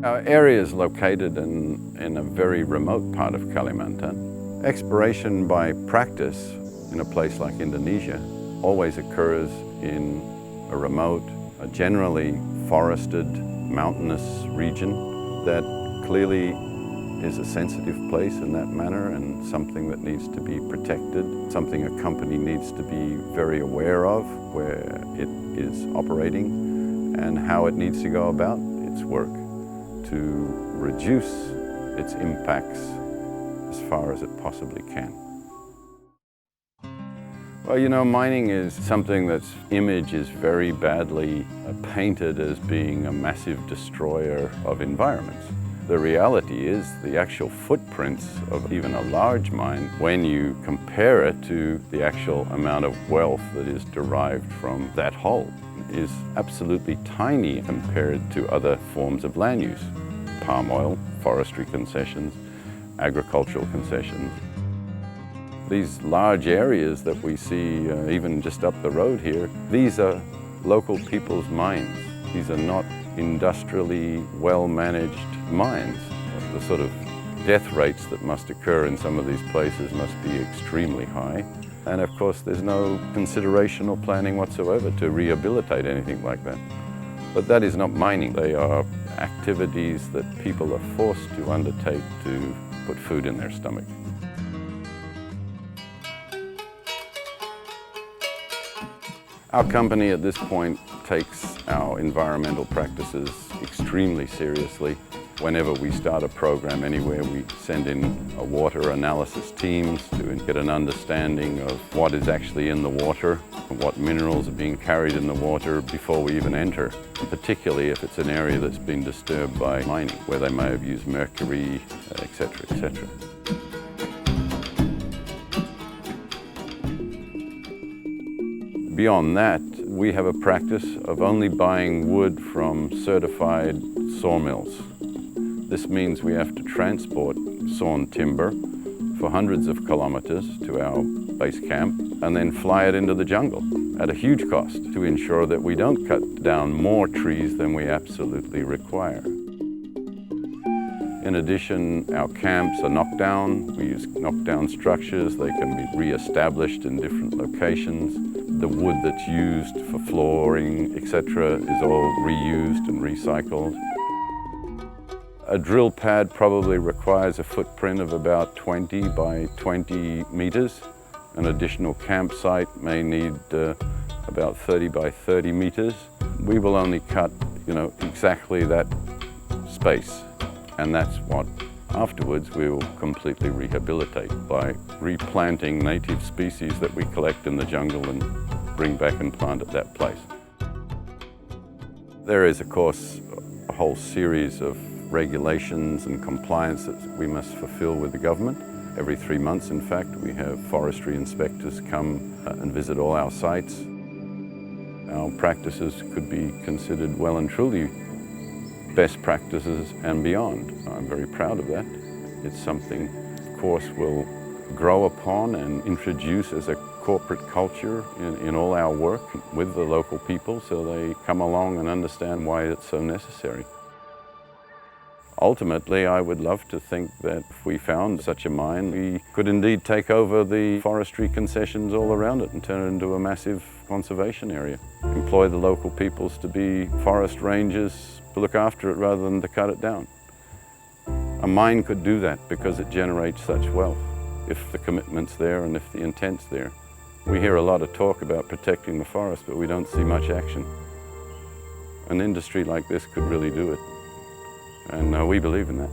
Our area is located in a very remote part of Kalimantan. Exploration by practice in a place like Indonesia always occurs in a remote, a generally forested, mountainous region that clearly is a sensitive place in that manner and something that needs to be protected, something a company needs to be very aware of where it is operating and how it needs to go about its work to reduce its impacts as far as it possibly can. Well, you know, mining is something that's image is very badly painted as being a massive destroyer of environments. The reality is the actual footprints of even a large mine, when you compare it to the actual amount of wealth that is derived from that hole, is absolutely tiny compared to other forms of land use. Palm oil, forestry concessions, agricultural concessions. These large areas that we see even just up the road here, these are local people's mines. These are not industrially well-managed mines. The sort of death rates that must occur in some of these places must be extremely high. And of course, there's no consideration or planning whatsoever to rehabilitate anything like that. But that is not mining. They are activities that people are forced to undertake to put food in their stomach. Our company at this point takes our environmental practices extremely seriously. Whenever we start a program anywhere, we send in a water analysis teams to get an understanding of what is actually in the water, what minerals are being carried in the water before we even enter, particularly if it's an area that's been disturbed by mining, where they may have used mercury, etc., etc. Beyond that, we have a practice of only buying wood from certified sawmills. This means we have to transport sawn timber for hundreds of kilometers to our base camp and then fly it into the jungle at a huge cost to ensure that we don't cut down more trees than we absolutely require. In addition, our camps are knocked down. We use knockdown structures. They can be re-established in different locations. The wood that's used for flooring, etc., is all reused and recycled. A drill pad probably requires a footprint of about 20 by 20 meters. An additional campsite may need about 30 by 30 meters. We will only cut, exactly that space. And that's what afterwards we will completely rehabilitate by replanting native species that we collect in the jungle and bring back and plant at that place. There is, of course, a whole series of regulations and compliance that we must fulfill with the government. Every 3 months, in fact, we have forestry inspectors come and visit all our sites. Our practices could be considered well and truly best practices and beyond. I'm very proud of that. It's something, of course, we'll grow upon and introduce as a corporate culture in all our work with the local people so they come along and understand why it's so necessary. Ultimately, I would love to think that if we found such a mine, we could indeed take over the forestry concessions all around it and turn it into a massive conservation area. Employ the local peoples to be forest rangers, to look after it rather than to cut it down. A mine could do that because it generates such wealth, if the commitment's there and if the intent's there. We hear a lot of talk about protecting the forest, but we don't see much action. An industry like this could really do it, and we believe in that.